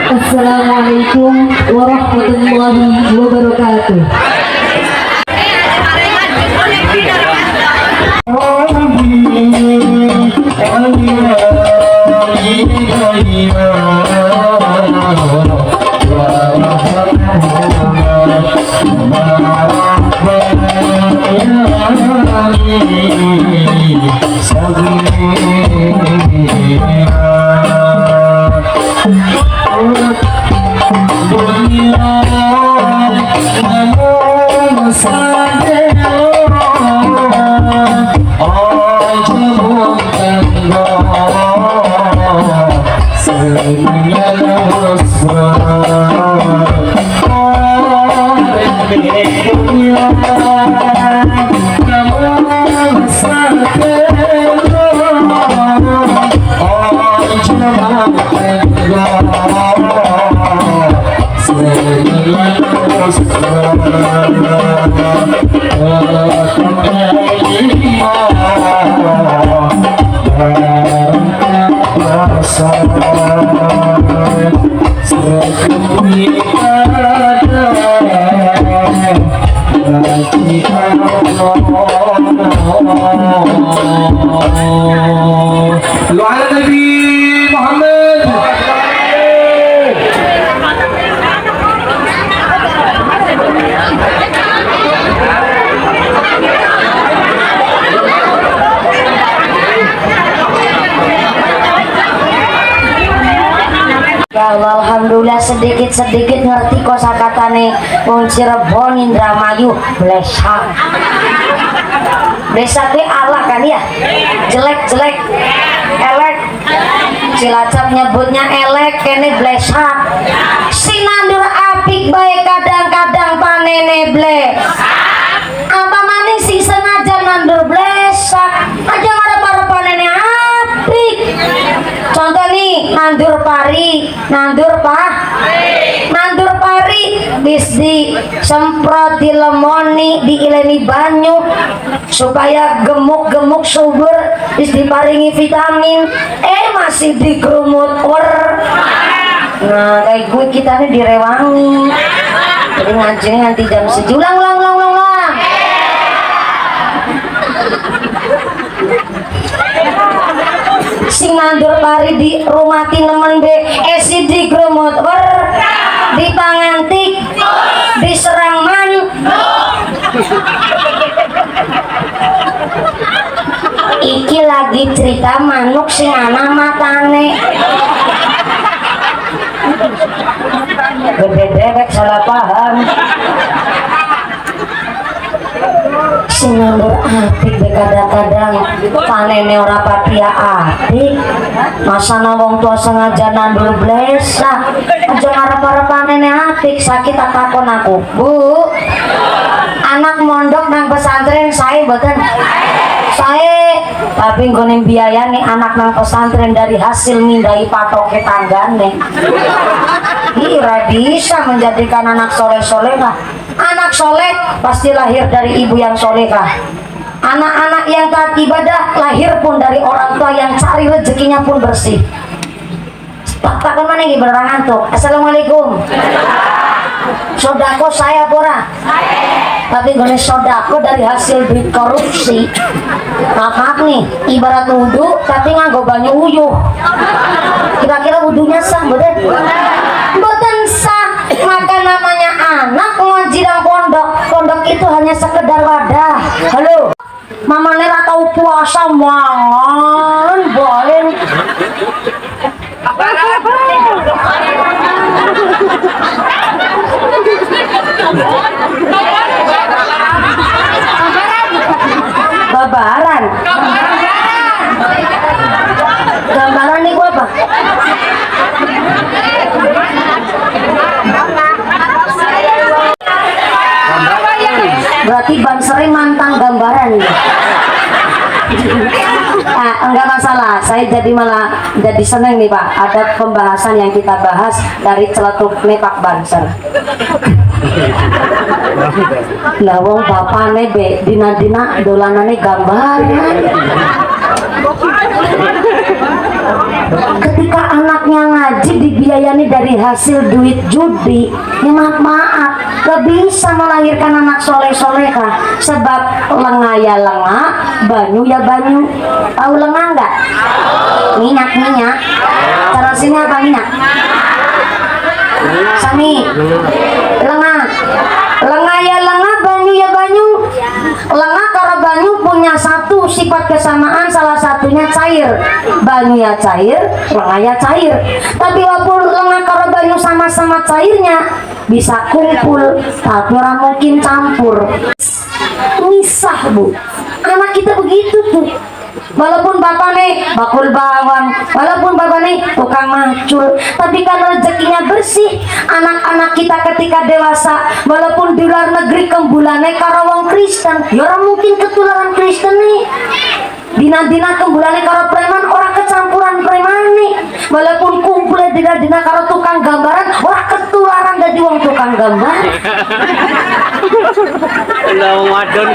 Assalamualaikum warahmatullahi wabarakatuh. Alhamdulillah sedikit-sedikit ngerti kosakatane wong Cirebon Indramayu blesak. Blesak teh Allah kan ya? Jelek-jelek. Elek. Cilacap nyebutnya elek kene blesak. Sinandur apik bae kadang-kadang panene blesak. Apa maning si sengaja nandur blesak. Aja ngarep-arep panene apik. Contoh nih, nandur pari, nandur pari, bis di semprot, dilemoni, diileni banyu supaya gemuk-gemuk subur, bis diparingi vitamin, masih digerumut nah kayak gue kita nih direwangi, jadi ngajinya nanti jam sejulang ulang. Sing nandur pari di rumah tinemen be esi di grumut di pangantik diserang man iki lagi cerita manuk sing ana matane gede dewek salah paham sing nandur apik kadang-kadang panene ora patia apik masana wong tua sengaja nandur blesak aja ngarep-arep panene apik sakit takon aku Bu anak mondok nang pesantren saya boten saya tapi nggone biayane anak nang pesantren dari hasil mindai patoke tanggane ira bisa menjadikan anak soleh-solehah. Anak soleh pasti lahir dari ibu yang solehah. Anak-anak yang taat ibadah lahir pun dari orang tua yang cari rezekinya pun bersih. Takkan mana ini beneran ngantuk. Assalamualaikum. Sodako saya pura. Tapi gue sodako dari hasil duit korupsi. Maaf nih, ibarat wudhu tapi nganggo banyu uyuh. Kira-kira wudhunya sah, betul? Betul sah. Maka namanya anak ngaji dan pondok itu hanya sekedar wadah. Halo, mama nera tahu puasa mangan boleh. Babaran. Gambaran nih gua apa? berarti Bansere mantan gambaran ya. Enggak masalah, saya jadi seneng nih Pak, ada pembahasan yang kita bahas dari celetuk nih Pak Banser. Lah wong bapane be dina-dina dolanane gambar. Ketika anaknya ngaji dibiayani dari hasil duit judi, ya maaf, gak bisa melahirkan anak soleh-soleha. Sebab lenga ya lenga, banyu ya banyu. Tahu lenga enggak? Minyak. Cara sini apa minyak? Sami. Lenga ya lenga, banyu ya banyu. Lenga karo banyu punya satu sifat kesamaan, salah satunya cair. Banyu ya cair, lenga ya cair. Tapi walaupun lenga karo banyu sama-sama cairnya, bisa kumpul, tapi orang mungkin campur. Misah Bu, anak kita begitu tuh. Walaupun bapak nih bakul bawang, walaupun bapak nih tukang macul, tapi kalau rezekinya bersih, anak-anak kita ketika dewasa, walaupun di luar negeri kembulane karo wong Kristen, ya orang mungkin ketularan Kristen nih. Dina-dina kembulane karo preman, orang kecampuran preman nih. Walaupun kumpulnya dina-dina karo tukang gambaran, orang ketularan dari wong tukang gambar.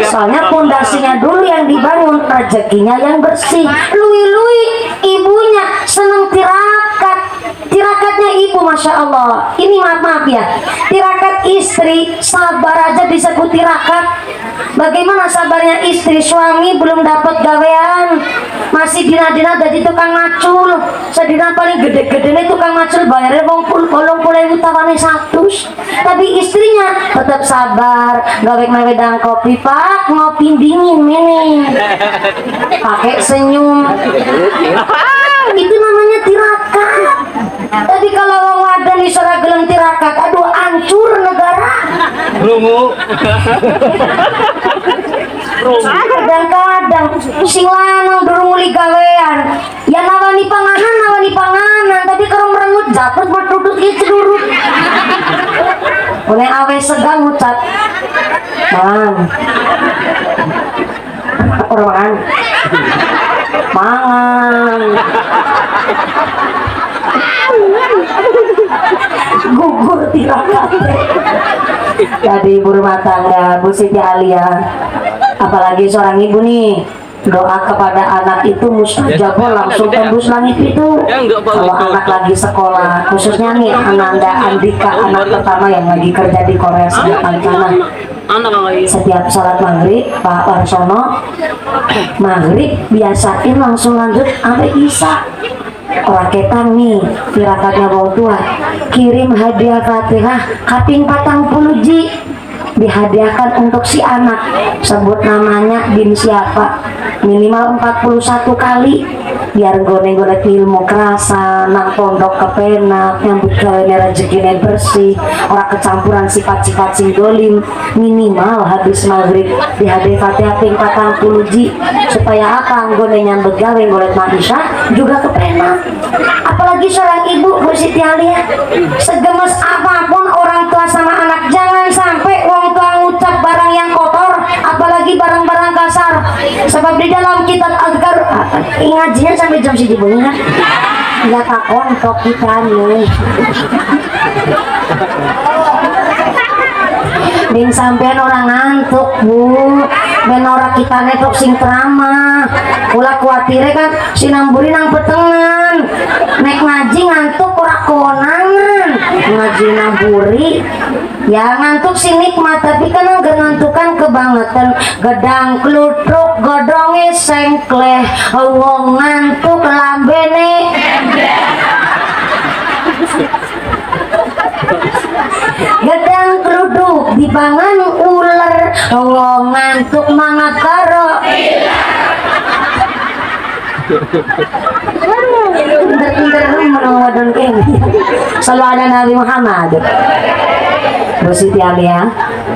Soalnya pondasinya dulu yang dibangun, rezekinya yang bersih. Lui-lui ibunya seneng tirakatnya ibu, Masya Allah. Ini maaf ya, tirakat istri sabar aja disebut tirakat. Bagaimana sabarnya istri, suami belum dapat gawean, masih dina-dina jadi tukang macul. Sedina paling gede-gede tukang macul bayarnya bolong pulai utawane 100. Tapi istrinya tetap sabar, gawe wedang kopi Pak, ngopi dingin ini, pakai senyum. Itu namanya tirakat. Tapi kalau wong wadan isora gelem tirakat, aduh hancur negara. Kadang-kadang sing lanang durung muli gawean, ya nawani panganan, tapi kalau merengut japet bertudut itu dulu. Oleh awe segang ngucat, mangan. Gugur tirakat. Jadi ibu rumah tangga Bu Siti Alia, apalagi seorang ibu nih, doa kepada anak itu mustajab, langsung tembus langit itu. Kalau anak lagi sekolah, khususnya nih Ananda Andika, anak pertama yang lagi kerja di Korea Selatan sana, setiap sholat maghrib Pak Warsono maghrib biasain langsung lanjut sampai isya. Orang ketang nih tirakatnya bawa tua, kirim hadiah Fatihah kaping 40 ji, dihadiahkan untuk si anak, sebut namanya bin siapa, minimal 41 kali, biar golek-golek ilmu kerasa, nang pondok kepenak, nyambut gawe rezekinya bersih, orang kecampuran sifat-sifat sing dolim. Minimal habis maghrib dihadiah Fatihah ping 40 ji, supaya apa, nggone nyambut gawe golek manusia juga kepenak. Apalagi seorang ibu Bu Siti Alia, segemes apapun orang tua sama anak, jangan sampai wong tua ngucap barang yang kotor, apalagi barang-barang kasar. Sebab di dalam kitab Azkar, ngajinya sampai jam si bunyi nggak tak kontok kita nih. Ding sampean orang ngantuk Bu, ben ora kita netok sing trama. Ulah kuatire kan sinamburi nang petengan. Nek ngaji ngantuk ora konangan. Ngaji namburi ya ngantuk sing nikmat, tapi kan ngantukan kebangetan. Gedang klutruk godonge sengkleh, wong ngantuk lambene gedang keruduk dipangan ular, wong ngantuk mangat karo pinter-pinter menawadon ini. Selalu ada Nabi Muhammad. Bu Siti Alia,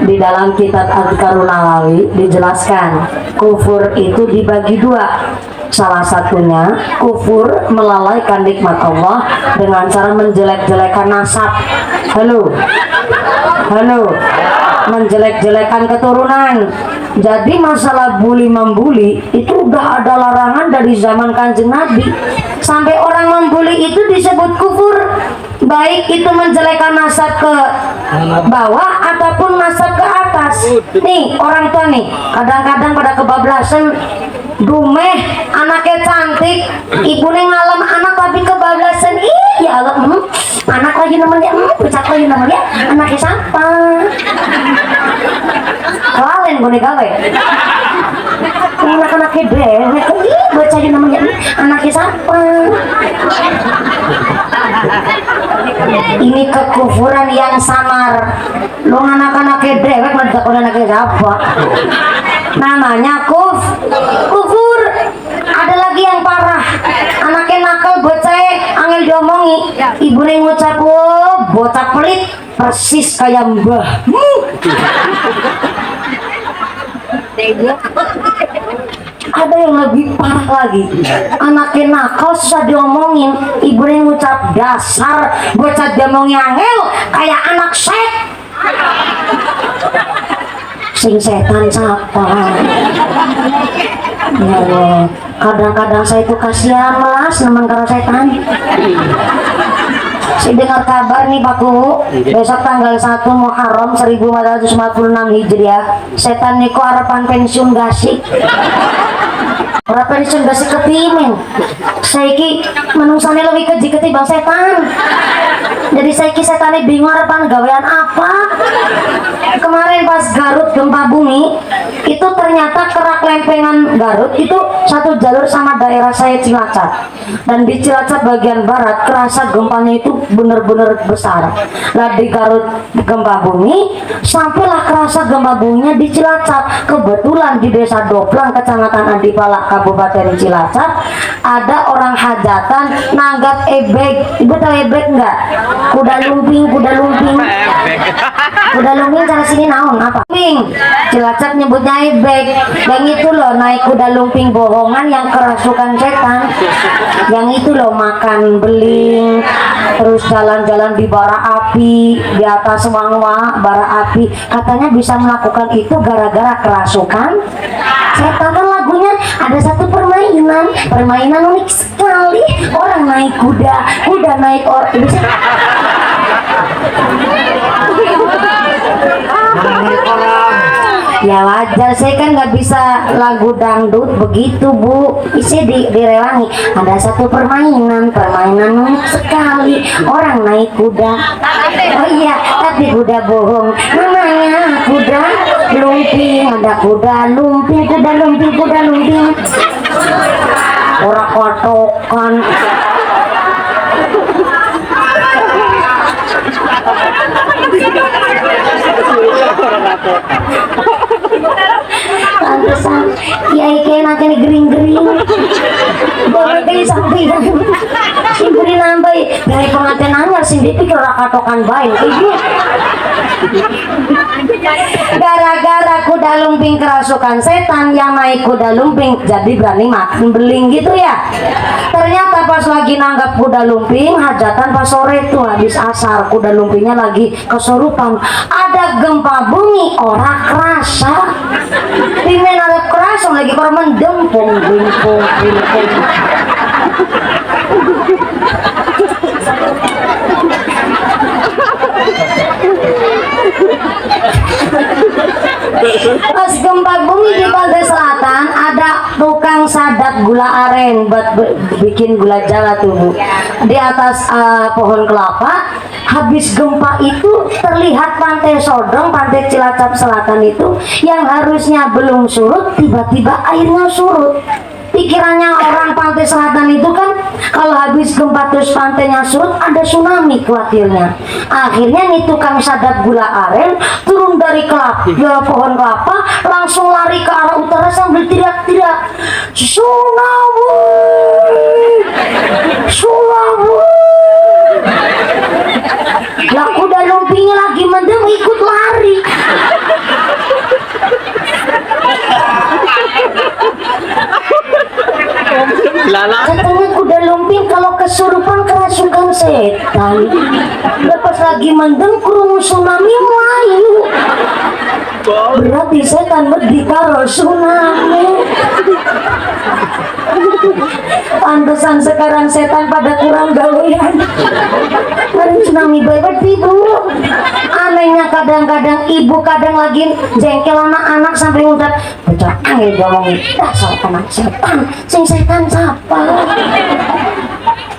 di dalam kitab Adhkarun Nawawi dijelaskan kufur itu dibagi dua. Salah satunya kufur melalaikan nikmat Allah dengan cara menjelek-jelekan nasab. Halo, menjelek-jelekan keturunan. Jadi masalah bully membuli itu udah ada larangan dari zaman Kanjeng Nabi. Sampai orang membuli itu disebut kufur, baik itu menjelekkan nasab ke bawah ataupun nasab ke atas. Nih orang tua nih kadang-kadang pada kebablasan, dumeh anaknya cantik, ibunya ngalem anak tapi kebablasan. Ih ya Allah, anak lagi namanya, pucat lagi namanya, anaknya siapa? Kalian boleh gawe. Anak-anaknya dewek, ih baca aja namanya, anaknya siapa? Ini kekufuran yang samar. Lu anak-anaknya dewek, mereka anaknya siapa? Namanya kufur. Ada lagi yang parah, anaknya nakal, bocah angel diomongi, ibunya ngucap, oh bocah pelit persis kayak mbah. Ada yang lebih parah lagi, anaknya nakal susah diomongin, ibunya ngucap dasar bocah diomongi angel kayak anak sing setan siapa. Ya Allah, kadang-kadang saya itu kasihan melas nemen karo setan. Saya dengar kabar nih Pak Kuhu, besok tanggal 1 Muharram 1446 Hijriah, setan niku harapan pensiun gasik. Ora pensiun gasik kepimen. Saiki menungsane lebih keji ketimbang setan. Jadi saiki setane bingung harapan gawean apa. Kemarin pas Garut gempa bumi, itu ternyata kerak lempengan Garut itu satu jalur sama daerah saya Cilacap. Dan di Cilacap bagian barat kerasa gempanya itu benar-benar besar. Lah di Garut gempa bumi, sampailah kerasa gempa buminya di Cilacap. Kebetulan di Desa Doplang, Kecamatan Adipala, Kabupaten Cilacap, ada orang hajatan nanggap ebek. Ibu tahu ebek enggak? Kuda lumping. Kuda lumping cara sini naon apa? Lumping. Cilacap nyebutnya ebek. Yang itu loh naik kuda lumping bohongan yang kerasukan setan. Yang itu loh makan beling, terus jalan-jalan di bara api, di atas wangwa bara api. Katanya bisa melakukan itu gara-gara kerasukan setan. Kan lagunya ada satu permainan unik sekali. Orang naik kuda naik orang. Ya wajar, saya kan nggak bisa lagu dangdut begitu Bu. Isi direwangi. Ada satu permainan unik sekali. Orang naik kuda. Oh iya, tapi kuda bohong. Namanya kuda lumping. Ada kuda lumping. Orang kotokan. Pantesan kiai kena kene gering-gering. Boleh kali sampeyan. Sing beri nambahi dari pengantin anyar sing dipikir ora katokan bae. Gara-gara kuda lumping kerasukan setan, yang naik kuda lumping jadi berani makan beling gitu ya. Ternyata pas lagi nanggap kuda lumping hajatan pas sore tuh habis asar, kuda lumpingnya lagi kesurupan. Ada gempa bumi, orang kerasa. Pimen ada kerasa lagi korban dempung. Pas gempa bumi di Pantai Selatan ada tukang sadap gula aren buat bikin gula Jawa tuh Bu. Di atas pohon kelapa. Habis gempa itu terlihat Pantai Sodong, Pantai Cilacap Selatan itu yang harusnya belum surut, tiba-tiba airnya surut. Pikirannya orang Pantai Selatan itu kan kalau habis gempa terus pantainya surut ada tsunami khawatirnya. Akhirnya nih tukang sadap gula aren turun dari pohon kelapa langsung lari ke arah utara sambil teriak-teriak, tsunami. Lah kuda lumpingnya lagi mendem ikut lari. Katanya kuda lumping kalau kesurupan kerasukan setan. Lepas lagi mendem kurung tsunami melayu. Berarti setan bedi karo tsunami. Pantesan sekarang setan pada kurang gawean. Mari tsunami bebet ibu. Anehnya kadang-kadang ibu kadang lagi jengkel anak-anak sampai ngucap bocah angin ngomongin dasar anak setan. Sing setan siapa?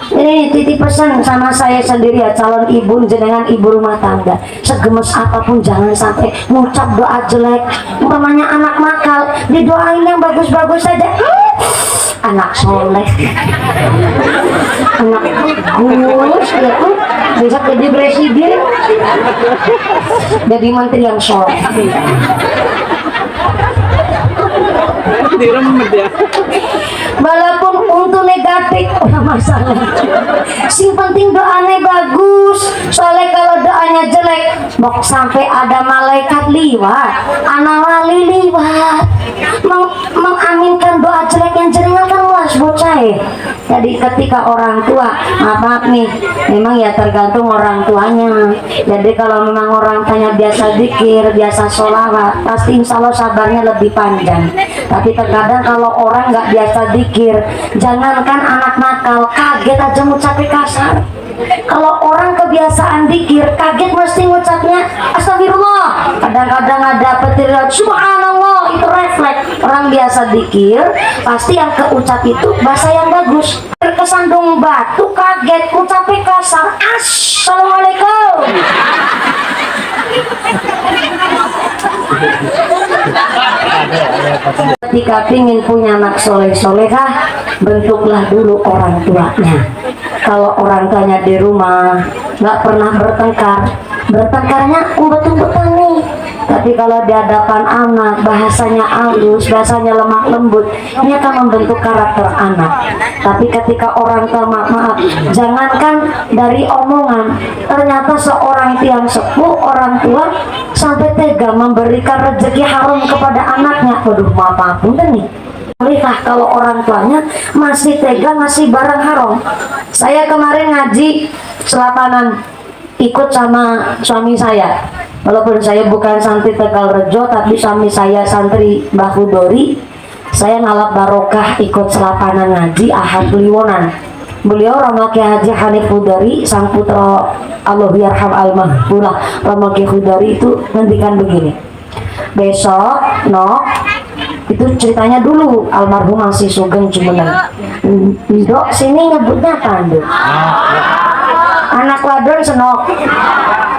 Ini titip pesan sama saya sendiri ya, calon ibu jenengan ibu rumah tangga, segemes apapun jangan sampai ngucap doa jelek. Umpamanya anak nakal didoain yang bagus-bagus saja, anak soleh, anak bagus ya tuh bisa jadi presiden, jadi menteri yang soleh. Walaupun untuk negatif udah masalah, sing penting doanya bagus. Soalnya kalau doanya jelek bok sampai ada malaikat liwat, anak wali liwat mengaminkan doa jelek yang jenengan kan luas bocah. Jadi ketika orang tua, maaf nih, memang ya tergantung orang tuanya. Jadi kalau memang orang tuanya biasa zikir, biasa sholawat, pasti insya Allah sabarnya lebih panjang. Tapi terkadang kalau orang nggak biasa zikir, jangankan anak nakal, kaget aja ngucapnya kasar. Kalau orang kebiasaan zikir, kaget mesti ngucapnya astagfirullah. Kadang-kadang ada petir subhanallah, itu refleks. Orang biasa zikir, pasti yang keucap itu bahasa yang bagus. Kesandung batu, kaget, ngucapnya kasar. Assalamualaikum. Ketika ingin punya anak soleh-solehah, bentuklah dulu orang tuanya. Kalau orang tuanya di rumah nggak pernah bertengkar, bertengkarnya umpet-umpetan nih. Tapi kalau di hadapan anak, bahasanya halus, bahasanya lemah lembut, ini akan membentuk karakter anak. Tapi ketika orang tua, maaf, jangankan dari omongan, ternyata seorang tiang sepuh, orang tua sampai tega memberikan rezeki haram kepada anaknya. Waduh, maaf apapun nih. Lihat kalau orang tuanya masih tega ngasih barang haram. Saya kemarin ngaji Selapanan, ikut sama suami saya. Walaupun saya bukan santri Tegal Rejo, tapi suami saya santri Mbah Hudori. Saya ngalap barokah ikut Selapanan ngaji Ahad Liwonan. Beliau Romo Kiai Haji Hanif Hudori, sang putra Allah yarham al-mahfulah. Romo Kiai Hudori itu ngendikan begini, besok nok itu ceritanya dulu almarhum masih Sugeng Jumeneng. Dok sini nyebutnya apa Dok? Anak wadon senok,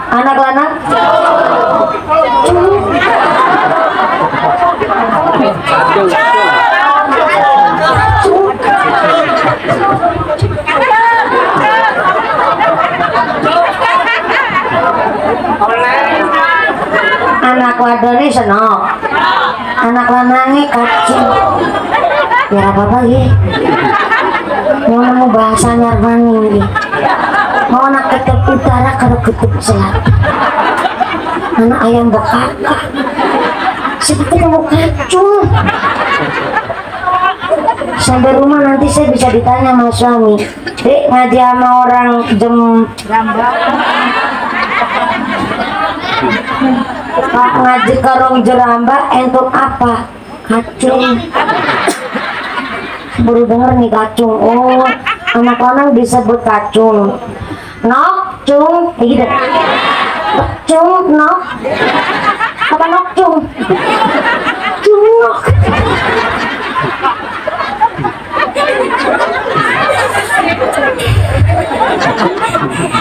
anak lanang anak wadon senok, anak lanangnya kacung. Ya apa-apa ya, mau nemu bahasa Nyarmani ya. Mau anak ketep utara kalau ketep selatan, anak ayam bekaka seperti kamu kacung. Sampai rumah nanti saya bisa ditanya sama suami, dek ngaji sama orang jam Pak ngaji karong jeramba entuk apa? Kacung. Baru denger nih kacung. Oh, anak lanang disebut kacung. Nok, cung, gitu. Cung, nok. Apa nok, cung? Cung, nok.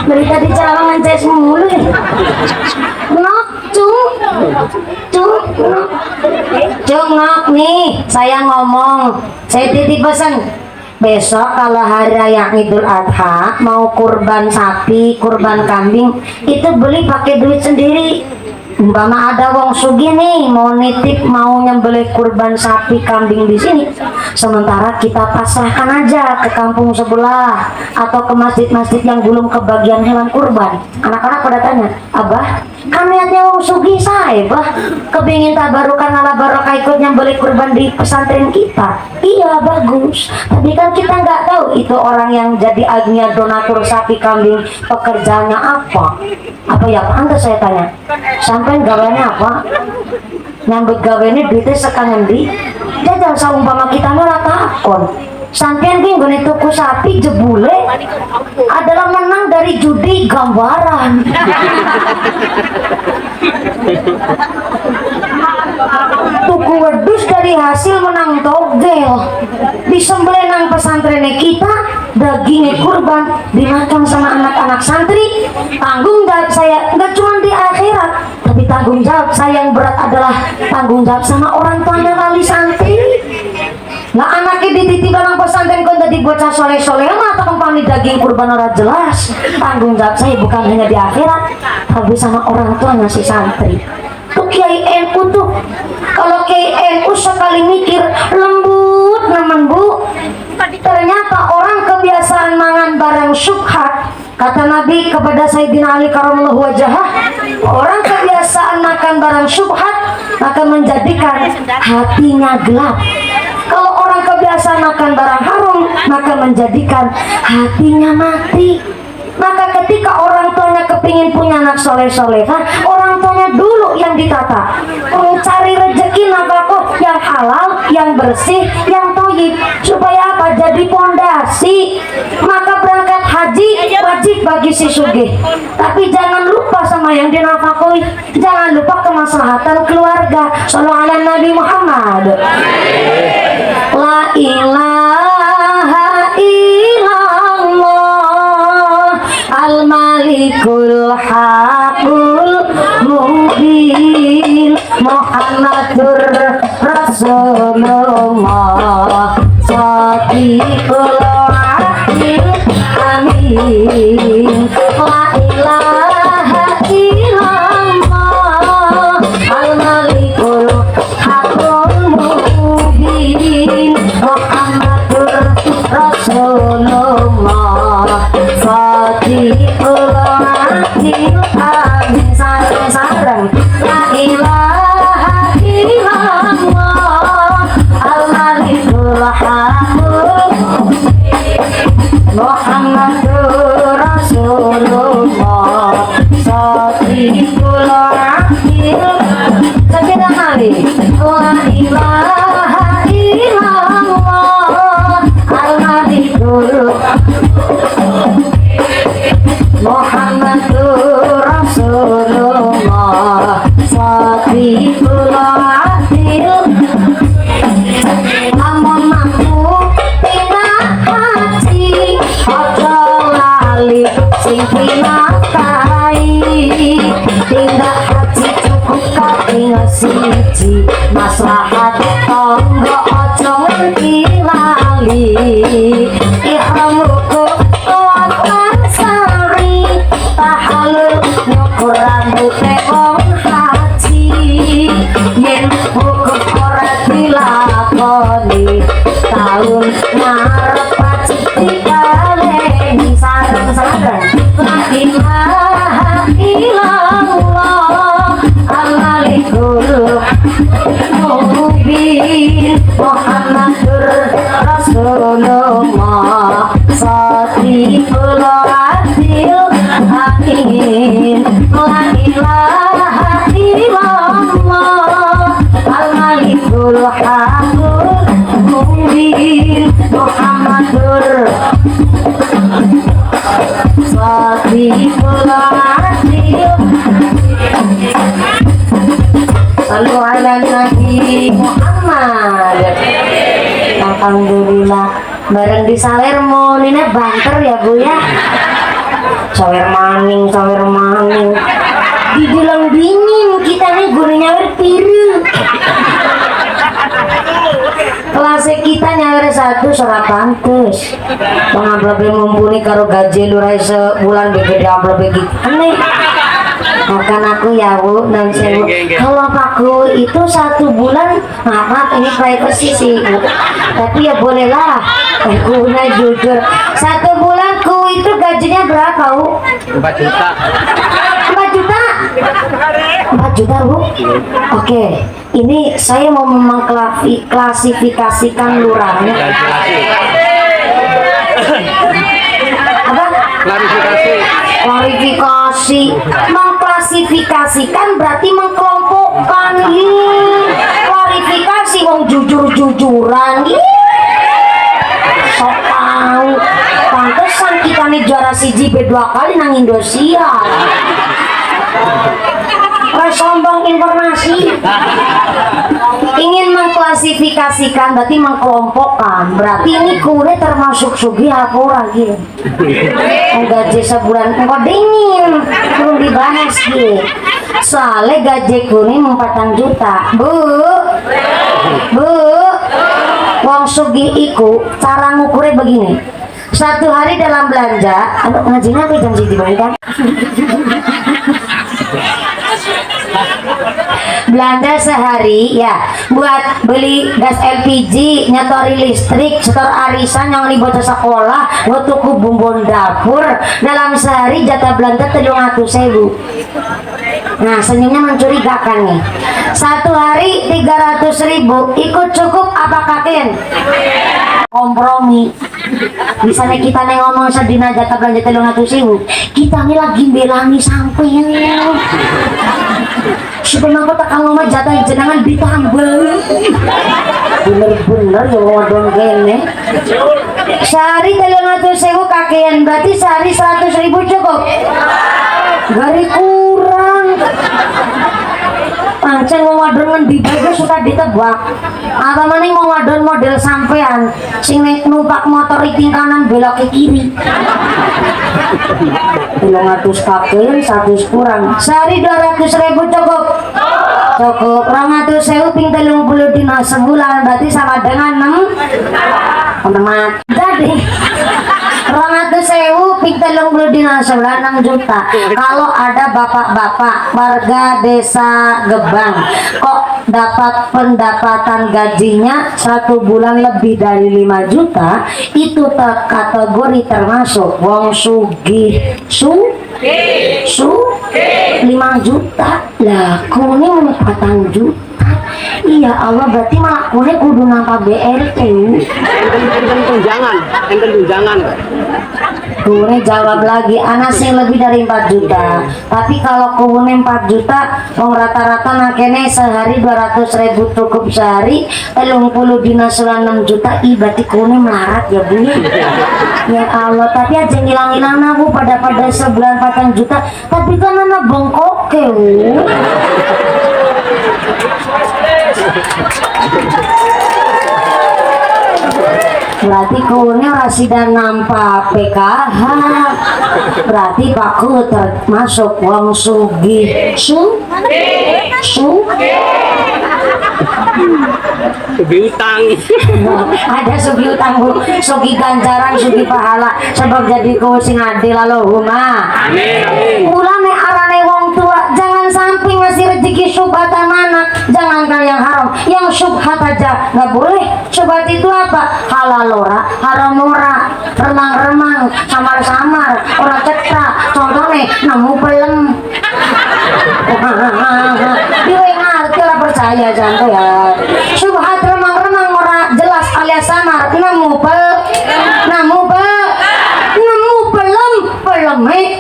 Dari tadi cawangan saya semula ya. Nok, cung, cung, nok. Cung, nok nih, saya ngomong, saya titip pesan. Besok kalau hari raya Idul Adha mau kurban sapi, kurban kambing, itu beli pakai duit sendiri. Umpama ada wong sugih nih mau nitip, mau nyembelih kurban sapi kambing di sini, sementara kita pasrahkan aja ke kampung sebelah atau ke masjid-masjid yang belum kebagian hewan kurban. Anak-anak pada tanya, abah kan niatnya wong sugih sah, bah kepingin tabarukan ala barokah ikut nyambeli kurban di pesantren kita. Iya bagus, tapi kan kita nggak tahu itu orang yang jadi agnya donatur sapi kambing pekerjaannya apa ya Anda saya tanya sampai gawennya apa nyambut gawennya duitnya sekarang di jajal saumpama kita nolak takon sampean ki nggone tuku sapi jebule adalah menang dari judi gambaran. Tuku wedus dari hasil menang togel disembelih nang pesantren kita dagingnya kurban dimakan sama anak-anak santri. Tanggung jawab saya nggak cuma di akhirat tapi tanggung jawab saya yang berat adalah tanggung jawab sama orang tuanya wali santri. Nah anaknya dititipkan nang pesantren kau jadi bocah soleh-soleh mah atau kempani daging kurban orang jelas. Tanggung jawab saya bukan hanya di akhirat tapi sama orang tuanya si santri. Tuh Kiai NU tuh kalau Kiai NU sekali mikir lembut naman bu, ternyata orang kebiasaan mangan barang syubhat. Kata Nabi kepada Sayyidina Ali karamallahu wajhah, orang kebiasaan makan barang syubhat maka menjadikan hatinya gelap. Kalau orang kebiasaan makan barang haram maka menjadikan hatinya mati. Maka ketika orang tuanya kepingin punya anak soleh-solehah, orang tuanya dulu yang ditata. Cari rezeki nafkah yang halal, yang bersih, yang thayyib. Supaya apa? Jadi pondasi. Maka berangkat haji wajib bagi si sugih. Tapi jangan lupa sama yang dinafkahi. Jangan lupa kemaslahatan keluarga. Shallallahu ala Nabi Muhammad. La ilaha illallah al-malikul haqul mubin Muhammadur Rasulullah Shadiqul wa'adil amin. La ilaha illallah al-malikul haqul mubin Muhammadur Rasulullah Shadiqul wa'adil amin. Sarang-sarang La ilaha illallah al-malikul haqul Muhammadur Rasulullah Shadiqul wa'adil. Sekitar kali La ilaha illallah al-malikul Muhammadur Rasulullah Shadiqul wa'adil. Lamun mampu pindah haji ojo lali sing pinakai. Tindak haji cukup kaping siji maslahat tangga ojo nganti lali. Ihram rukuk lawan sari tahalul nyukur rambute wong haji. Yen hukum ora dilakoni tahun ngarep pacit dibaleni. Sareng-sareng La ilaha illallah al-malikul mubin Muhammadur Rasulullah Shadiqul wa'adil amin. La ilaha illallah al-malikul haqul mubin Muhammadur Shadiqul wa'adil. Sallu ala Nabi Muhammad. Alhamdulillah bareng di Salermo ini banter ya bu ya. Sawer maning dibilang dingin kita nih guru nyawer piru. Kelas kita nyawer satu serat pantes pengamplopnya mumpuni karo gaji lurai sebulan begede amplop begitu aneh. Makan aku ya bu dan sewu. Kalau paku itu 1 bulan maaf ini privacy sih bu. Tapi ya bolehlah akunya jujur 1 bulan ku itu gajinya berapa bu? 4 juta. 4 juta? 4 juta Bu? Oke, ini saya mau mengklasifikasikan lurahnya. Apa? Klarifikasi. Mengklasifikasikan berarti mengkelompokkan. Klarifikasi wong jujur-jujuran. Sok tahu. Pantesan kita nih juara siji dua kali nang Indosiar. Sombong informasi. Ingin mengklasifikasikan berarti mengkelompokkan. Berarti ini kure termasuk sugi apa lagi? Gaji sebulan kok dingin belum dibahas gitu. Soalnya gaji kuning 4 juta. Bu, wong sugi iku cara ngukurnya begini. Satu hari dalam belanja, aduh ngajinya apa jam siji kan? Belanja sehari ya buat beli gas LPG, nyetori listrik, setor arisan yang bocah sekolah, buat tuku bumbu dapur. Dalam sehari jatah belanja 300.000. Nah senyumnya mencurigakan nih. Satu hari 300.000 ikut cukup apa kakin? Kompromi. Misalnya kita nih ngomong sedina jatah belanja 300.000, kita nih lagi belani sampean. Sebenarnya aku tak ngomong jatah jenengan ditambah. Bener-bener ya wadon kene. Sehari 300.000 kakean berarti sehari 100.000 cukup. Gari kurang. Pancen wong wadon ngendi bae suka ditebak. Apa maning wong wadon model sampean sing nek numpak motor iting kanan belok ke kiri. 300 kakean 100 kurang. Sehari 200.000 cukup. Cukup. 200.000 ping 30 dina sebulan berarti sama dengan 6 teman. Jadi 200.000 ping 30 dina sebulan 6 juta. Kalau ada bapak-bapak warga desa Gebang kok dapat pendapatan gajinya 1 bulan lebih dari 5 juta, itu kategori termasuk wong sugih. 5 juta lah kuning 4 juta. Iya Allah, berarti malah kuning kudu nampak BRT. Enten tunjangan. Kuning jawab lagi, anak sih lebih dari 4 juta. Tapi kalau kuning 4 juta, wong rata-rata nakene sehari 200.000 cukup sehari, 30 dina selang 6 juta. Berarti kuning melarat ya Bu. Ya Allah, tapi aja ngilang-ngilang Bu pada sebulan 4 juta. Tapi kan anak bengkok ke Bu. Berarti kuning rasida nampak PKH. Berarti paku termasuk wong sugih. Sugi utang. Ada sugi utang Bu, sugi ganjaran, sugi pahala. Sebab jadi kau sing adil Allahumma. Amin. Ulame arane wong tua, jangan sampai ngasih rezeki subhatan anak. Jangankan yang haram, yang subhat aja nggak boleh. Subhat itu apa? Halal ora, haram ora, remang-remang, samar-samar, ora cetra. Contohnya namu pelem. Dia ngerti lah, percaya jangan ya. Subhat remang-remang ora jelas alias samar, namu pelem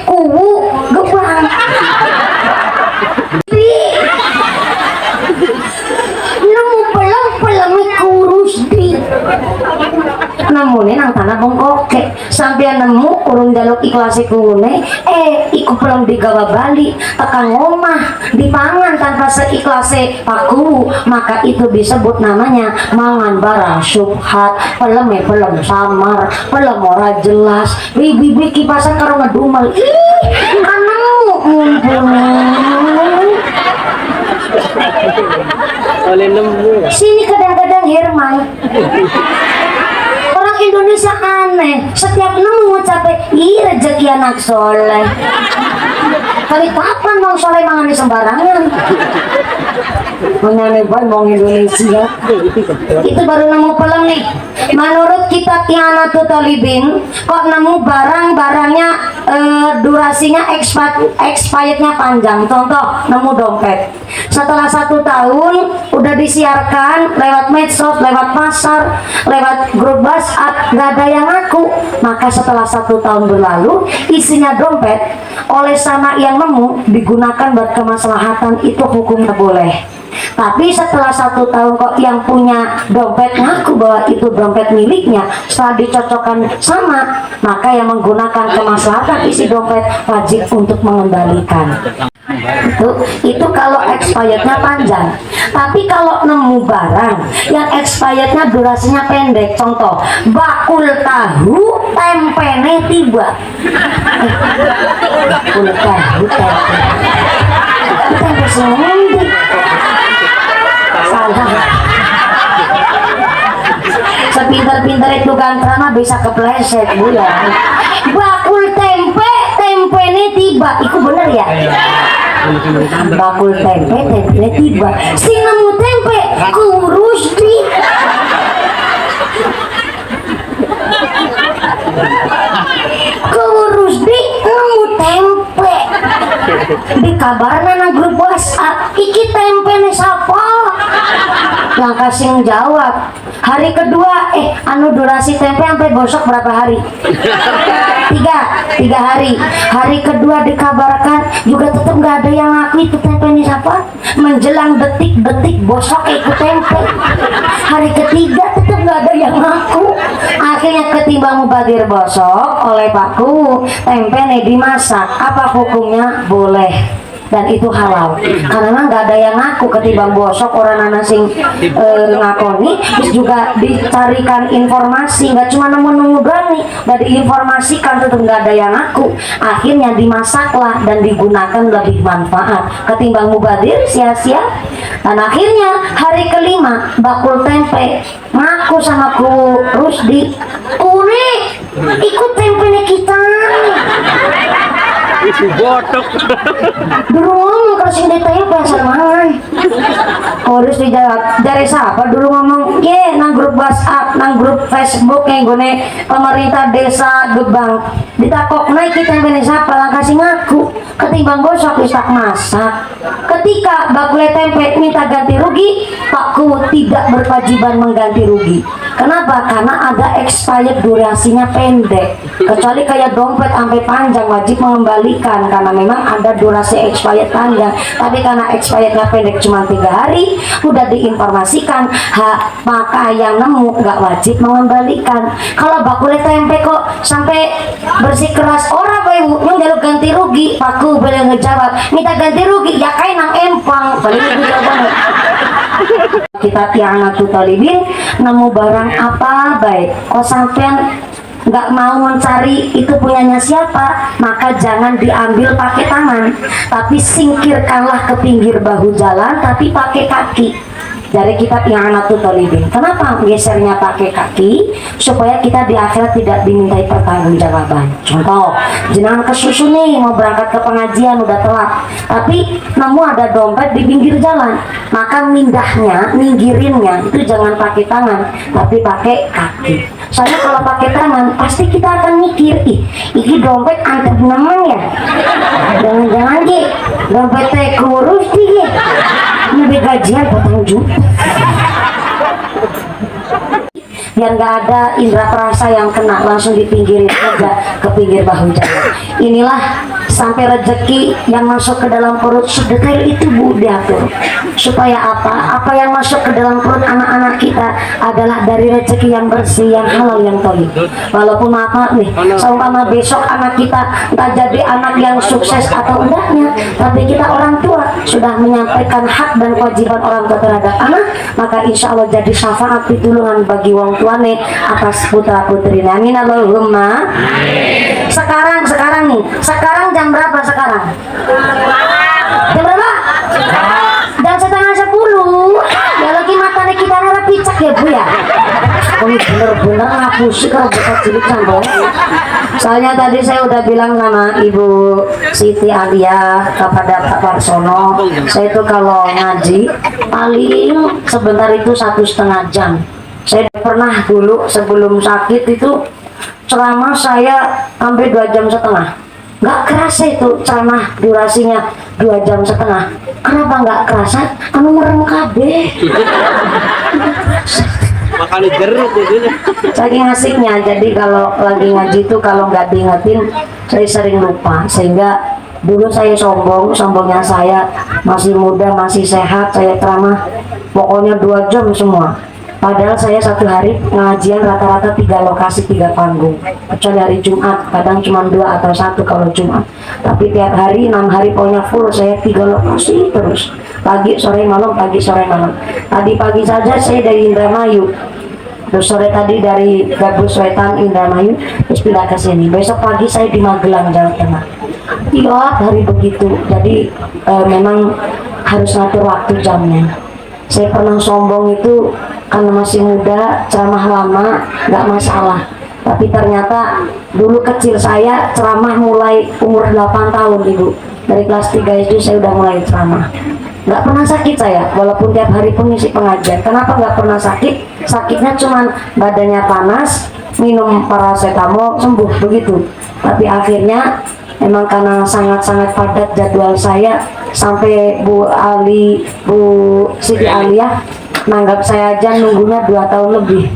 kuwu gebang. Namun nang tanah bongkoke sampai nemu urung jaluk ikhlas ikune iku belum digawa bali tekan ngomah dipangan tanpa seikhlasé paku, maka itu disebut namanya mangan bara subhat. Pelem samar, pelem ora jelas, bibi kipasan karo ngedumel anakmu Oleh nemu. Sini kadang-kadang Herman. Orang Indonesia aneh, setiap nemu capek rezeki anak soleh. Kali kapan bang soleh mangan di sembarangan? menyanyi boy mau Indonesia. Itu baru nemu film nih. Menurut kitab Tianatul Talibin, kok nemu barang-barangnya durasinya expirednya panjang. Contoh, nemu dompet. Setelah 1 tahun udah disiarkan lewat medsos, lewat pasar, lewat grup WhatsApp, nggak ada yang ngaku. Maka setelah 1 tahun berlalu, isinya dompet oleh sama yang nemu digunakan buat kemaslahatan, itu hukumnya boleh. Tapi setelah 1 tahun kok yang punya dompet ngaku bahwa itu dompet miliknya, setelah dicocokkan sama, maka yang menggunakan kemaslahatan isi dompet wajib untuk mengembalikan. Itu kalau expirednya panjang. Tapi kalau nemu barang yang expirednya durasinya pendek, contoh bakul tahu tempene tiba. Bakul tahu tempe semundi. Salah. Sepintar-pintar itu gantrana bisa kepleset bu ya. Bakul tempene tiba, itu bener ya? Bakul tempene tiba, si nemu tempe kurus di nemu tempe di kabarnya na grup WhatsApp, iki tempe nih siapa yang kasih jawab. Hari kedua anu durasi tempe sampai bosok berapa hari? tiga hari. Hari kedua dikabarkan juga tetap nggak ada yang ngaku itu tempe ini siapa. Menjelang detik-detik bosok ikut tempe. Hari ketiga tetap nggak ada yang ngaku. Akhirnya ketimbang mubadir bosok oleh paku, tempe nih dimasak. Apa hukumnya? Boleh. Dan itu halal karena nggak ada yang ngaku. Ketimbang bosok orang anak sing ngakoni, terus juga dicarikan informasi, nggak cuma nemu berani, udah diinformasikan tetap nggak ada yang ngaku. Akhirnya dimasaklah dan digunakan lebih manfaat ketimbang mubadir sia-sia. Dan akhirnya hari kelima bakul tempe ngaku sama ku Rusdi, unik ikut tempenya kita itu botok. dulu ngomong kasih detail pasar mangan. Harus dijawab dari siapa dulu ngomong nang grup WhatsApp, nang grup Facebook yang gue pemerintah desa Gebang ditakok naik kita yang siapa lang kasih ngaku. Ketimbang gosok bisa masak. Ketika bakul tempe minta ganti rugi, Pakku tidak berkewajiban mengganti rugi. Kenapa? Karena ada expired durasinya pendek. Kecuali kayak dompet sampai panjang wajib mengembalikan karena memang ada durasi expired panjang. Tapi karena expirednya pendek cuma 3 hari, udah diinformasikan, maka yang nemu nggak wajib mengembalikan. Kalau bakul tempe kok sampai bersih keras orang ibu yang jalur ganti rugi, Pakku boleh ngejawab minta ganti rugi ya kayak nang empang paling itu jawabannya. Kita Tianatul Talibin nemu barang apa baik kok sampean nggak mau mencari itu punyanya siapa, maka jangan diambil pakai tangan, tapi singkirkanlah ke pinggir bahu jalan tapi pakai kaki. Dari kitab Tianatul Talibin. Kenapa gesernya pakai kaki? Supaya kita di akhirat tidak dimintai pertanggungjawaban. Contoh, jenengan kesusu nih mau berangkat ke pengajian udah telat, tapi nemu ada dompet di pinggir jalan, maka mindahnya, minggirinnya itu jangan pakai tangan, tapi pakai kaki. Soalnya kalau pakai tangan pasti kita akan mikir, ini dompet antep nemen ya, jangan-jangan dompetnya kurus nih, lebih gajian potong juta. Biar nggak ada indera perasa yang kena, langsung dipinggirin aja ke pinggir bahu jalan. Inilah sampai rezeki yang masuk ke dalam perut sedetail itu bu diatur. Supaya apa? Apa yang masuk ke dalam perut anak-anak kita adalah dari rezeki yang bersih, yang halal, yang thayyib. Walaupun maaf nih, seumpama besok anak kita entah jadi anak yang sukses atau enggaknya, tapi kita orang tua sudah menyampaikan hak dan kewajiban orang tua terhadap anak, maka insya Allah jadi syafaat pitulungan bagi wong tuane atas putra putri. Amin Allahumma. Sekarang nih, sekarang jam berapa sekarang? Jam berapa? Jam 9:30. Ya lagi matanya kita nara picak ya bu ya. Oh bener-bener ngapusi kalau buka cilik sambal. Soalnya tadi saya udah bilang sama Ibu Siti Alia kepada Pak Warsono, saya itu kalau ngaji paling sebentar itu 1,5 jam. Saya pernah dulu sebelum sakit itu ceramah saya hampir 2,5 jam. Nggak kerasa itu ceramah durasinya 2,5 jam. Kenapa nggak kerasa? Anu merem kabeh. Makanya jeruk itu. Saking asiknya, jadi kalau lagi ngaji itu kalau nggak diingetin saya sering lupa, sehingga dulu saya sombongnya saya masih muda, masih sehat, saya ceramah pokoknya 2 jam semua. Padahal saya satu hari pengajian rata-rata 3 lokasi 3 panggung, kecuali hari Jumat kadang cuma 2 atau 1 kalau Jumat, tapi tiap hari 6 hari pokoknya full saya 3 lokasi terus, pagi sore malam, pagi sore malam. Tadi pagi saja saya dari Indramayu, terus sore tadi dari Gabus Wetan Indramayu, terus pindah ke sini. Besok pagi saya di Magelang Jawa Tengah. Tiap hari begitu, jadi memang harus ngatur waktu jamnya. Saya pernah sombong itu karena masih muda, ceramah lama nggak masalah, tapi ternyata dulu kecil saya ceramah mulai umur 8 tahun Ibu. Dari kelas 3 SD saya udah mulai ceramah, nggak pernah sakit saya, walaupun tiap hari pun ngisi pengajian. Kenapa nggak pernah sakit? Sakitnya cuman badannya panas, minum paracetamol sembuh begitu. Tapi akhirnya emang karena sangat-sangat padat jadwal saya, sampai Bu Siti Alia nanggap saya aja nunggunya 2 tahun lebih,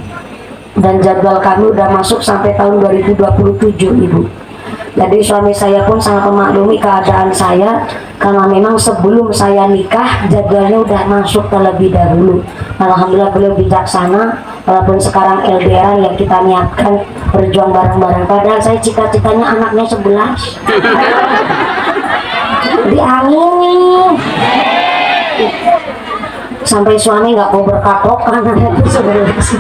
dan jadwal kami udah masuk sampai tahun 2027 Ibu. Jadi suami saya pun sangat memaklumi keadaan saya, karena memang sebelum saya nikah jadwalnya udah masuk terlebih dahulu. Alhamdulillah beliau bijaksana, walaupun sekarang LDR yang kita niatkan berjuang bareng-bareng. Padahal saya cita-citanya anaknya 11 diamini, sampai suami nggak mau berkapok anaknya itu 11.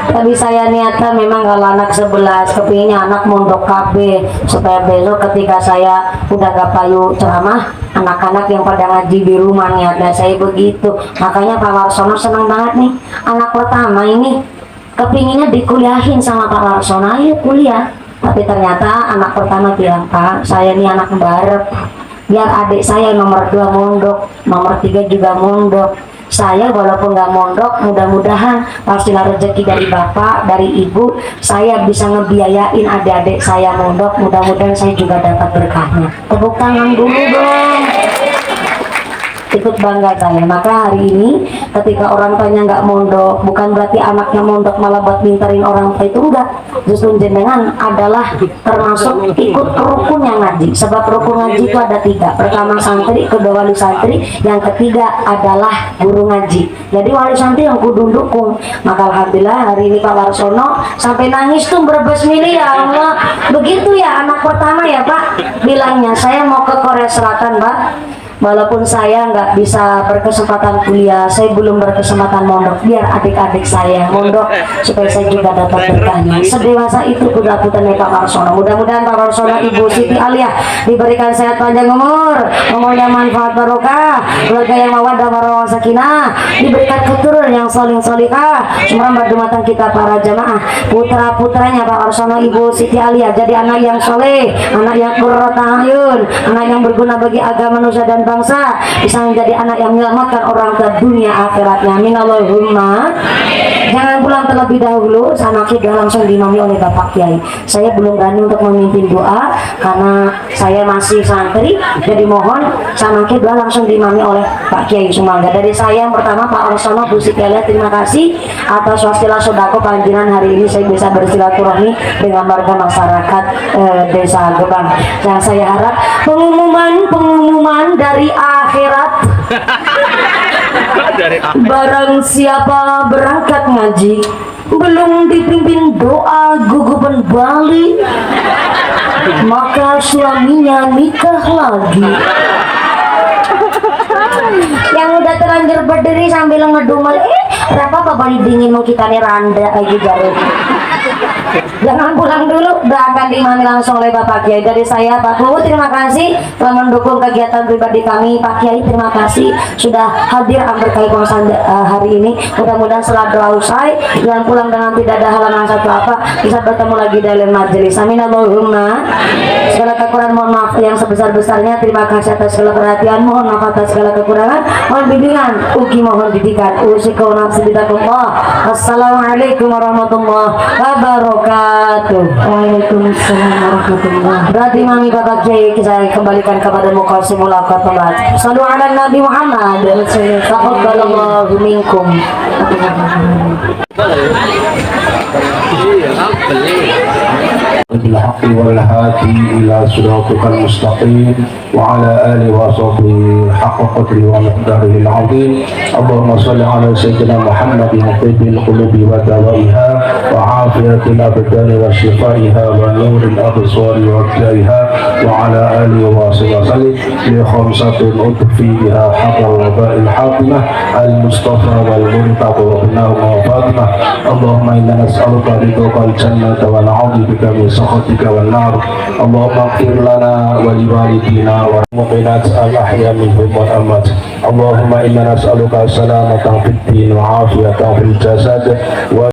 Tapi saya niatkan memang kalau anak 11 kepinginnya anak mondok KB, supaya besok ketika saya udah gak payu ceramah, anak-anak yang pada ngaji di rumah, niatnya saya begitu. Makanya Pak Warsono senang banget nih, anak pertama ini kepinginnya dikuliahin sama Pak Warsono, ayo kuliah. Tapi ternyata anak pertama bilang, Pak saya ini anak barep, biar adik saya nomor 2 mondok, nomor 3 juga mondok. Saya walaupun nggak mondok, mudah-mudahan pastilah rezeki dari bapak, dari ibu, saya bisa ngebiayain adik-adik saya mondok. Mudah-mudahan saya juga dapat berkahnya. Tepuk tangan dulu dong, ikut bangga saya. Maka hari ini ketika orang tuanya nggak mondok, bukan berarti anaknya mondok malah buat minterin orang tua, itu enggak. Justru jenengan adalah termasuk ikut rukun yang ngaji. Sebab rukun ngaji itu ada 3. Pertama santri, kedua wali santri, yang ketiga adalah guru ngaji. Jadi wali santri yang kudu dukung. Maka alhamdulillah hari ini Pak Warsono sampai nangis tuh berbesmili, ya Allah. Begitu ya anak pertama ya Pak bilangnya, saya mau ke Korea Selatan Pak. Walaupun saya nggak bisa berkesempatan kuliah, saya belum berkesempatan mondok, biar adik-adik saya mondok supaya saya juga dapat berkahnya. Sedewasa itu putra-putranya Pak Warsono. Mudah-mudahan Pak Warsono, Ibu Siti Alia diberikan sehat panjang umurnya manfaat barokah, keluarga yang mawaddah warahmah sakinah, diberikan keturunan yang solih solihah, semua berjumatan kita para jamaah, putra-putranya Pak Warsono, Ibu Siti Alia jadi anak yang soleh, anak yang qurrata ayun, anak yang berguna bagi agama manusia dan bangsa, bisa menjadi anak yang menyelamatkan orang ke dunia akhiratnya. Amin Allahumma. Jangan pulang terlebih dahulu, sama kita langsung dimami oleh Bapak Kiai. Saya belum berani untuk memimpin doa karena saya masih santri, jadi mohon sama kita langsung dimami oleh Pak Kiai Sumangga. Dari saya yang pertama Pak Warsono, Bu Siti Alia, terima kasih atas wasilah sodako panjenengan hari ini saya bisa bersilaturahmi dengan warga masyarakat Desa Gebang. Yang saya harap pengumuman dari akhirat. Barang siapa berangkat ngaji belum dipimpin doa gugupan Bali, maka suaminya nikah lagi. Yang udah terlanjur berdiri sambil ngedumel, berapa apa Bali dingin mau kita nih randa lagi jauh. Jangan pulang dulu, doakan diimami langsung oleh Bapak Kiai. Dari saya Pak Kuwu, terima kasih telah mendukung kegiatan pribadi kami. Pak Kiai, terima kasih sudah hadir berkait pengasahan hari ini. Mudah-mudahan setelah doa usai dan pulang dengan tidak ada halangan satu apa, bisa bertemu lagi dalam majelis. Amin Allahumma. Segala kekurangan mohon maaf yang sebesar-besarnya. Terima kasih atas segala perhatian, mohon maaf atas segala kekurangan, mohon bimbingan, ugi mohon didikan. Usikum nafsi bidakumullah. Assalamualaikum warahmatullahi wabarakatuh. Waalaikumsalam warahmatullahi. Berarti mami Bapak Kiai saya kembalikan kepada Muqasimul Awqat Pembaca. Sallu ala Nabi Muhammad. Taqabbalallahu minkum. بالحق والهادي إلى صراطك المستقيم وعلى آله وصحبه حق قدره ومقداره العظيم. اللهم صل على سيدنا محمد طب القلوب ودوائها وعافية الأبدان وشفائها ونور الأبصار وضيائها وعلى آله وصحبه وسلم لخمسة أطفي بها حق الوباء الحاكمة المصطفى والمنتقى وابنهما وفاطمة. اللهم إنا نسألك رضاك الجنة ونعوذ بك من سخطك والنار. اللهم اغفر لنا ولوالدينا والمؤمنات الأحياء منهم والأموات. اللهم إنا نسألك السلامة في الدين وعافية في الجسد